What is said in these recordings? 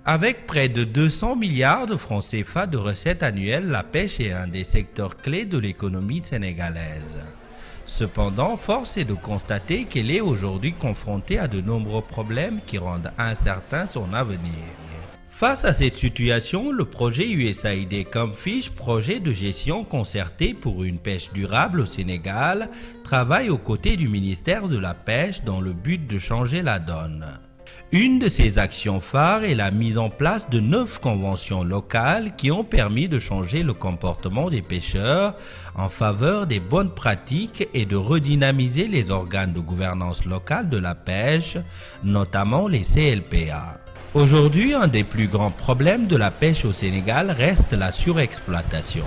Avec près de 200 milliards de francs CFA de recettes annuelles, la pêche est un des secteurs clés de l'économie sénégalaise. Cependant, force est de constater qu'elle est aujourd'hui confrontée à de nombreux problèmes qui rendent incertain son avenir. Face à cette situation, le projet USAID Comfish, projet de gestion concertée pour une pêche durable au Sénégal, travaille aux côtés du ministère de la Pêche dans le but de changer la donne. Une de ses actions phares est la mise en place de 9 conventions locales qui ont permis de changer le comportement des pêcheurs en faveur des bonnes pratiques et de redynamiser les organes de gouvernance locale de la pêche, notamment les CLPA. Aujourd'hui, un des plus grands problèmes de la pêche au Sénégal reste la surexploitation.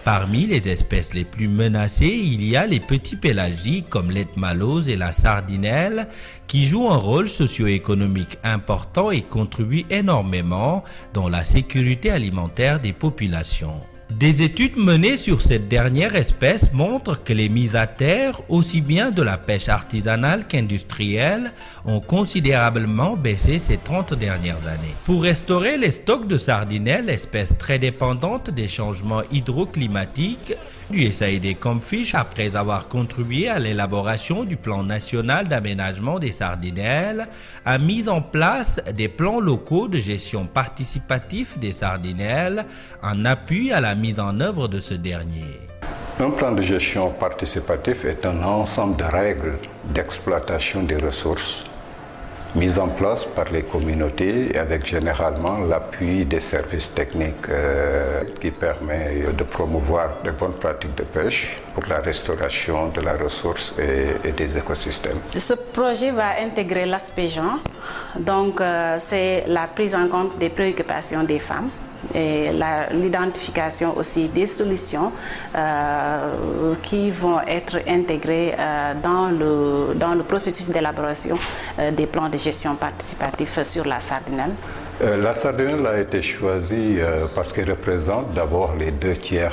Parmi les espèces les plus menacées, il y a les petits pélagiques comme l'Etmalose et la sardinelle qui jouent un rôle socio-économique important et contribuent énormément dans la sécurité alimentaire des populations. Des études menées sur cette dernière espèce montrent que les mises à terre, aussi bien de la pêche artisanale qu'industrielle, ont considérablement baissé ces 30 dernières années. Pour restaurer les stocks de sardinelles, espèce très dépendante des changements hydroclimatiques, l'USAID Comfish, après avoir contribué à l'élaboration du plan national d'aménagement des sardinelles, a mis en place des plans locaux de gestion participative des sardinelles en appui à la mise en œuvre de ce dernier. Un plan de gestion participatif est un ensemble de règles d'exploitation des ressources mises en place par les communautés et avec généralement l'appui des services techniques qui permet de promouvoir de bonnes pratiques de pêche pour la restauration de la ressource et des écosystèmes. Ce projet va intégrer l'aspect genre, donc c'est la prise en compte des préoccupations des femmes et l'identification aussi des solutions qui vont être intégrées dans le processus d'élaboration des plans de gestion participatifs sur la sardinelle. La sardinelle a été choisie parce qu'elle représente d'abord les 2/3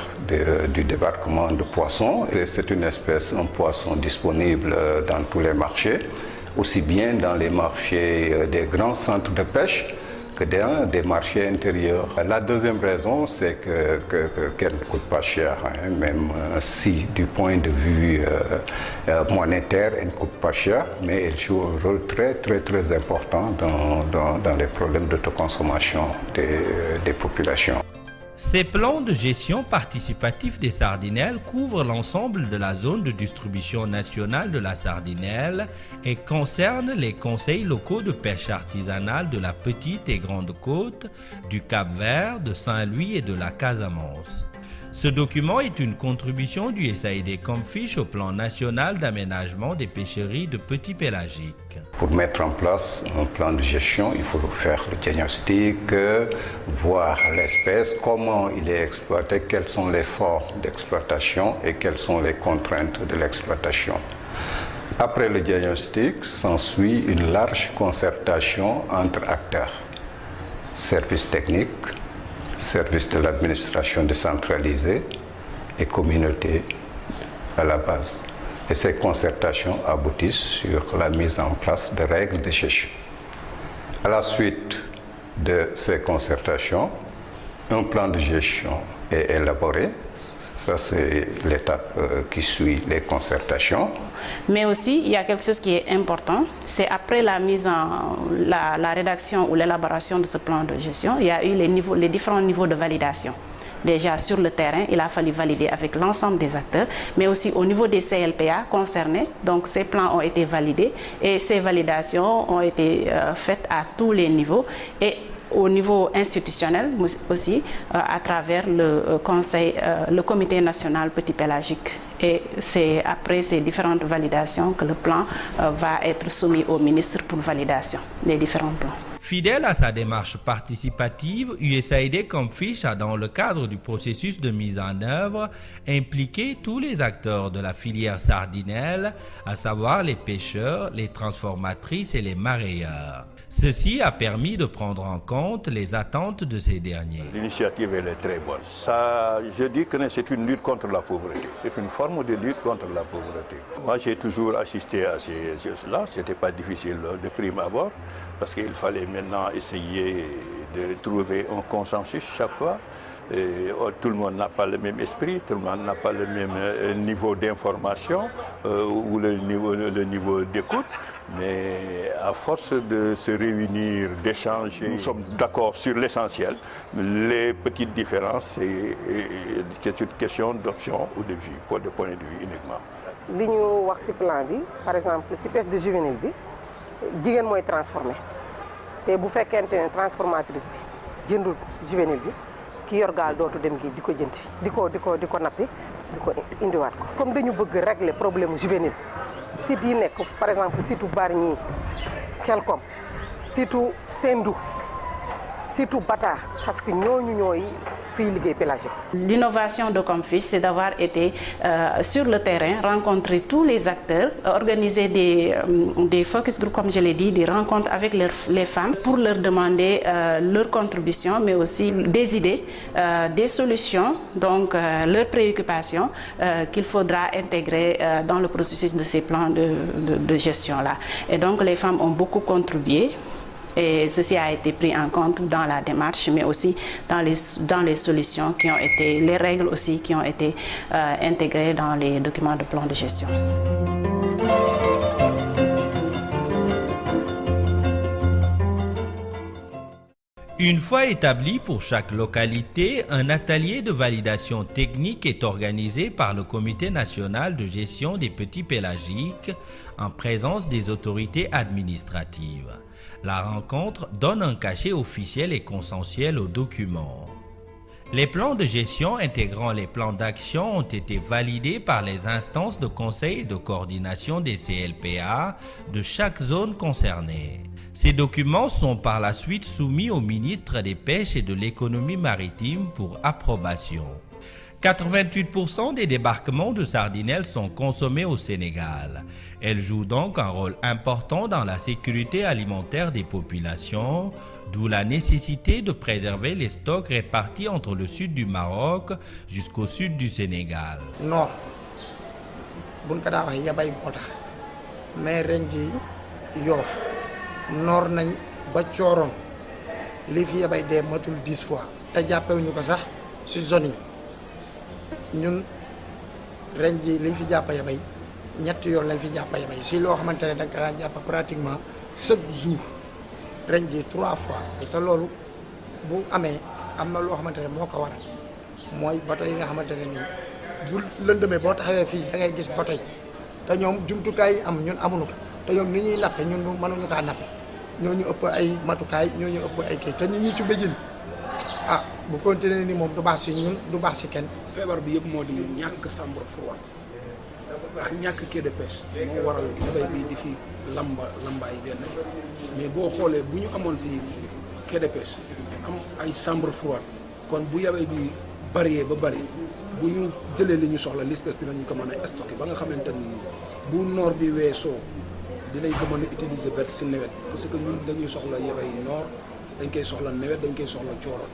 du débarquement de poissons. C'est une espèce, un poisson disponible dans tous les marchés, aussi bien dans les marchés des grands centres de pêche que dans des marchés intérieurs. La deuxième raison, c'est qu'elle ne coûte pas cher, même si du point de vue monétaire, elle ne coûte pas cher, mais elle joue un rôle très important dans les problèmes d'autoconsommation des populations. Ces plans de gestion participative des sardinelles couvrent l'ensemble de la zone de distribution nationale de la sardinelle et concernent les conseils locaux de pêche artisanale de la Petite et Grande Côte, du Cap-Vert, de Saint-Louis et de la Casamance. Ce document est une contribution du USAID Comfish au plan national d'aménagement des pêcheries de petits pélagiques. Pour mettre en place un plan de gestion, il faut faire le diagnostic, voir l'espèce, comment il est exploité, quelles sont les formes d'exploitation et quelles sont les contraintes de l'exploitation. Après le diagnostic, s'ensuit une large concertation entre acteurs, services techniques, services de l'administration décentralisée et communauté à la base. Et ces concertations aboutissent sur la mise en place de règles de gestion. À la suite de ces concertations, un plan de gestion est élaboré. Ça, c'est l'étape qui suit les concertations. Mais aussi, il y a quelque chose qui est important, c'est après la rédaction ou l'élaboration de ce plan de gestion, il y a eu les différents niveaux de validation. Déjà sur le terrain, il a fallu valider avec l'ensemble des acteurs, mais aussi au niveau des CLPA concernés. Donc ces plans ont été validés et ces validations ont été faites à tous les niveaux. Et au niveau institutionnel aussi, à travers le comité national petit pélagique. Et c'est après ces différentes validations que le plan va être soumis au ministre pour validation des différents plans. Fidèle à sa démarche participative, USAID Comfish a, dans le cadre du processus de mise en œuvre, impliqué tous les acteurs de la filière sardinelle, à savoir les pêcheurs, les transformatrices et les marailleurs. Ceci a permis de prendre en compte les attentes de ces derniers. L'initiative elle est très bonne. Ça, je dis que c'est une lutte contre la pauvreté. C'est une forme de lutte contre la pauvreté. Moi, j'ai toujours assisté à ces choses-là. Ce n'était pas difficile de prime abord parce qu'il fallait maintenant essayer de trouver un consensus chaque fois. Et tout le monde n'a pas le même esprit, tout le monde n'a pas le même niveau d'information ou le niveau d'écoute, mais à force de se réunir, d'échanger, nous sommes d'accord sur l'essentiel. Les petites différences, c'est une question d'option ou de vue, pas de point de vue uniquement. li ñu wax ci plan bi par exemple ci pêche de juvénile bi jigéen mooy transformé te bu fekkente ne transformatrice bi jëndul juvénile bi ki yor gaal dootu dem gi di ko jënti di ko nappi di ko indiwaat ko. comme dañu bëgg régler problème juvénile site yi nekk par exemple site Bargny Khelcom site Sendou site Bata parce que ñooñu ñooy fii liggéey pélagique. L'innovation de Comfish, c'est d'avoir été sur le terrain, rencontrer tous les acteurs, organiser des focus group, comme je l'ai dit, des rencontres avec les femmes pour leur demander leur contribution, mais aussi des idées, des solutions, donc leurs préoccupations qu'il faudra intégrer dans le processus de ces plans de gestion-là. Et donc les femmes ont beaucoup contribué. Et ceci a été pris en compte dans la démarche, mais aussi dans les solutions qui ont été, les règles aussi qui ont été intégrées dans les documents de plan de gestion. Une fois établi pour chaque localité, un atelier de validation technique est organisé par le Comité national de gestion des petits pélagiques en présence des autorités administratives. La rencontre donne un cachet officiel et consensuel aux documents. Les plans de gestion intégrant les plans d'action ont été validés par les instances de conseil et de coordination des CLPA de chaque zone concernée. Ces documents sont par la suite soumis au ministre des Pêches et de l'Économie maritime pour approbation. 88% des débarquements de sardinelles sont consommés au Sénégal. Elles jouent donc un rôle important dans la sécurité alimentaire des populations, d'où la nécessité de préserver les stocks répartis entre le sud du Maroc jusqu'au sud du Sénégal. Nord, buñ ko daa wax yabay moo tax mais ren ji Yoff nord nañ ba Cooroon li fi yabay dee matul 10 fois te jàppewuñu ko sax ci zone yi. ñun ren ji liñ fi jàpp yabay ñetti yoon lañ fi jàpp yabay si loo xamante ne da nga daan jàpp pratiquement chaque jour ren ji 3 fois te loolu bu amee am na loo xamante ne moo ko waral mooy bateau yi nga xamante ne nii bu lëndëmee boo taxawee fii da ngay gis bateau yi te ñoom jumtukaay yi am ñun amuñu ko te ñoom ni ñuy nappe ñun mënuñu kaa nappe ñoo ñu ëpp ay matukaay ñoo ñu ëpp ay kii te ñu ci béjjin ah bu continuer ni moom du baax si ñun du baax si kenn. feebar bi yëpp moo di ñàkk chambre froide ak ñàkk quai de pêche moo waral yabay bi di fi lambaay benn mais boo xoolee bu ñu amoon fii quai de pêche am ay chambre froide kon bu yabay bi bëree ba bëri bu ñu jëlee li ñu soxla listes dinañu ko mën a stocké ba nga xamante ni bu noor bi weesoo dinañ ko mën a utiliser vert si nawet parce que ñun dañuy soxla yabay noor dañ koy soxla nawet dañ koy soxla cooroon.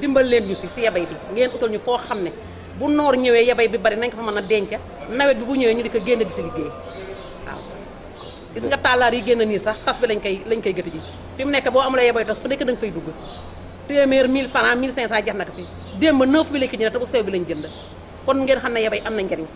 dimbal leen ñu si yabay bi ngeen utal ñu foo xam ne bu noor ñëwee yabay bi bari nañ ko fa mën a denc nawet bi bu ñëwee ñu di ko génn di si liggéey waaw. gis nga taalaar yi génn nii sax tas bi lañ koy gëti ji fi mu nekk boo amulee yabay tas fu nekk da nga fay dugg téeméer 1000 francs 1500 jar na ko fi démb 9 bi lañ ko jënd te bu sew bi lañ jënd kon ngeen xam ne yabay am na njariñ.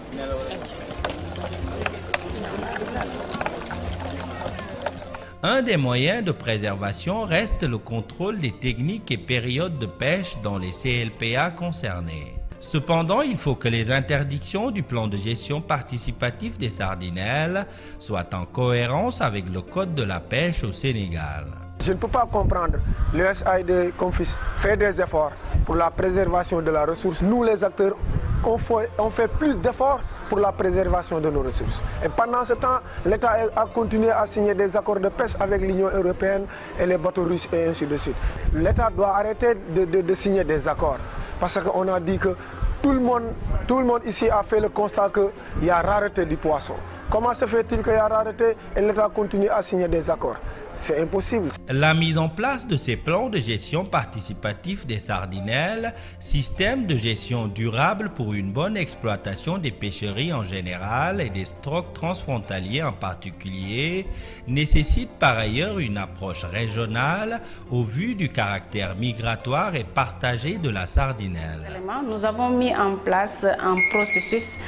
Un des moyens de préservation reste le contrôle des techniques et périodes de pêche dans les CLPA concernés. Cependant, il faut que les interdictions du plan de gestion participatif des sardinelles soient en cohérence avec le code de la pêche au Sénégal. Je ne peux pas comprendre. L'USAID Comfish fait des efforts pour la préservation de la ressource. Nous, les acteurs, on fait plus d'efforts pour la préservation de nos ressources. Et pendant ce temps, l'État a continué à signer des accords de pêche avec l'Union européenne et les bateaux russes et ainsi de suite. L'État doit arrêter de signer des accords parce qu'on a dit que tout le monde ici a fait le constat qu'il y a rareté du poisson. Comment se fait-il qu'il y a rareté et l'État continue à signer des accords? c'est impossible. La mise en place de ces plans de gestion participatif des sardinelles, système de gestion durable pour une bonne exploitation des pêcheries en général et des stocks transfrontaliers en particulier, nécessite par ailleurs une approche régionale au vu du caractère migratoire et partagé de la sardinelle. Nous avons mis en place un processus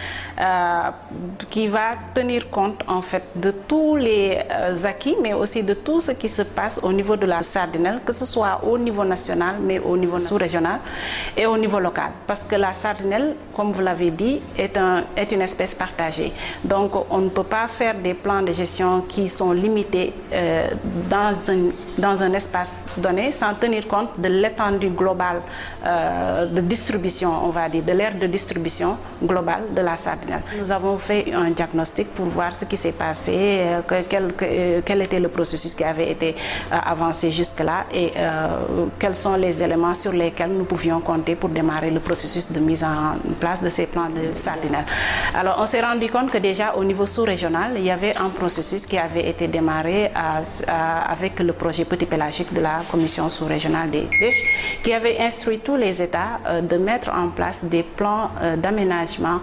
qui va tenir compte en fait de tous les acquis, mais aussi de tout ce qui se passe au niveau de la sardinelle, que ce soit au niveau national, mais au niveau sous-régional et au niveau local. Parce que la sardinelle, comme vous l'avez dit, est une espèce partagée. Donc on ne peut pas faire des plans de gestion qui sont limités dans un espace donné sans tenir compte de l'étendue globale de distribution, on va dire, de l'aire de distribution globale de la sardinelle. Nous avons fait un diagnostic pour voir ce qui s'est passé, quel était le processus qui avait été avancé jusque-là et quels sont les éléments sur lesquels nous pouvions compter pour démarrer le processus de mise en place de ces plans de sardinelle. Alors on s'est rendu compte que déjà au niveau sous-régional, il y avait un processus qui avait été démarré avec le projet Petit Pélagique de la Commission sous-régionale des pêches, qui avait instruit tous les États de mettre en place des plans d'aménagement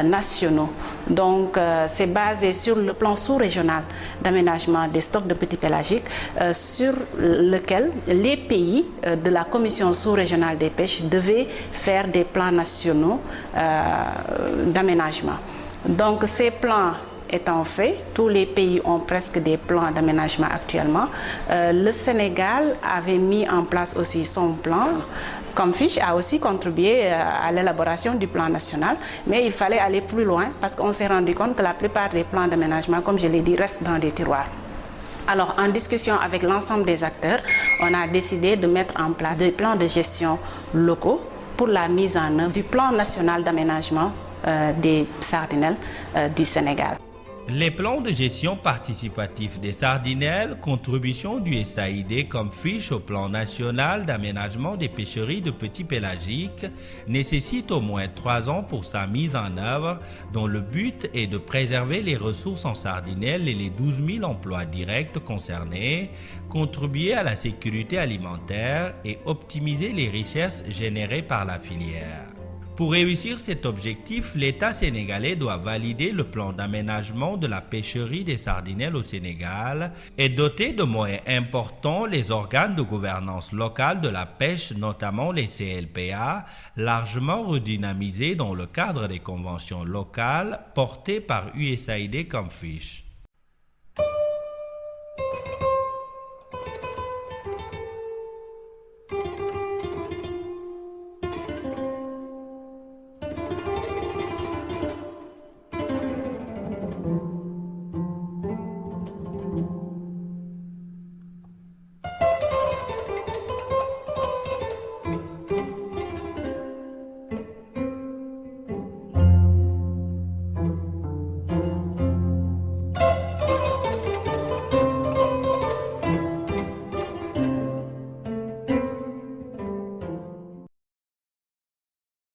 nationaux. Donc c'est basé sur le plan sous-régional d'aménagement des stocks de petits pélagiques sur lequel les pays de la Commission sous-régionale des pêches devaient faire des plans nationaux d'aménagement. Donc ces plans étant faits, tous les pays ont presque des plans d'aménagement actuellement. Le Sénégal avait mis en place aussi son plan. Comfish a aussi contribué à l'élaboration du plan national, mais il fallait aller plus loin parce qu'on s'est rendu compte que la plupart des plans d'aménagement, comme je l'ai dit, restent dans des tiroirs. Alors, en discussion avec l'ensemble des acteurs, on a décidé de mettre en place des plans de gestion locaux pour la mise en œuvre du plan national d'aménagement des sardinelles du Sénégal. Les plans de gestion participatif des sardinelles, contribution du SAID comme fiche au plan national d'aménagement des pêcheries de petits pélagiques, nécessitent au moins 3 ans pour sa mise en œuvre, dont le but est de préserver les ressources en sardinelles et les 12 000 emplois directs concernés, contribuer à la sécurité alimentaire et optimiser les richesses générées par la filière. Pour réussir cet objectif, l'État sénégalais doit valider le plan d'aménagement de la pêcherie des sardinelles au Sénégal et doter de moyens importants les organes de gouvernance locale de la pêche, notamment les CLPA, largement redynamisés dans le cadre des conventions locales portées par USAID comme fiche.